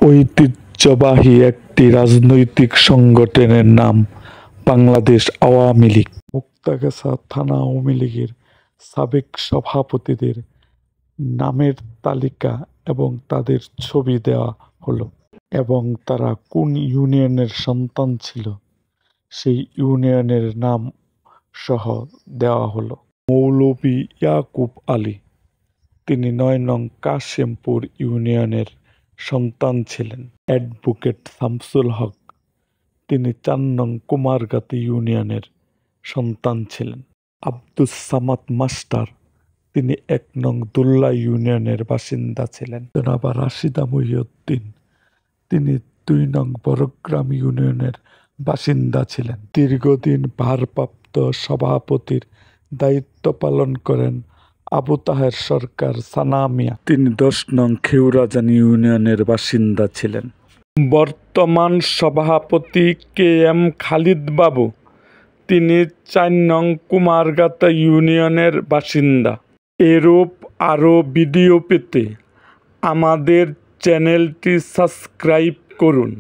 ঐতিহ্যবাহী একটি রাজনৈতিক সংগঠনের নাম বাংলাদেশ আওয়ামী লীগ। মুক্তাগাছা থানা আওয়ামী লীগের সাবেক সভাপতিদের নামের তালিকা এবং তাদের ছবি দেওয়া হলো এবং তারা কোন ইউনিয়নের সন্তান ছিল সেই ইউনিয়নের নাম সহ দেওয়া হলো। মৌলভী ইয়াকুব আলী, তিনি ৯ নং কাশেমপুর ইউনিয়নের সন্তান ছিলেন। অ্যাডভোকেট শামসুল হক, তিনি ৪ নং কুমারগাতি ইউনিয়নের সন্তান ছিলেন। আব্দুস সামাদ মাস্টার, তিনি ১ নং দুল্লা ইউনিয়নের বাসিন্দা ছিলেন। জনাবা রাশিদা মহিউদ্দিন, তিনি ২ নং বড়গ্রাম ইউনিয়নের বাসিন্দা ছিলেন। দীর্ঘদিন ভারপ্রাপ্ত সভাপতির দায়িত্ব পালন করেন আবু তাহের সরকার সানা মিয়া, তিনি ১০ নং খেউরাজানি ইউনিয়নের বাসিন্দা ছিলেন। বর্তমান সভাপতি কে এম খালিদ বাবু, তিনি ৪ নং কুমারগাতা ইউনিয়নের বাসিন্দা। এরূপ আরও ভিডিও পেতে আমাদের চ্যানেলটি সাবস্ক্রাইব করুন।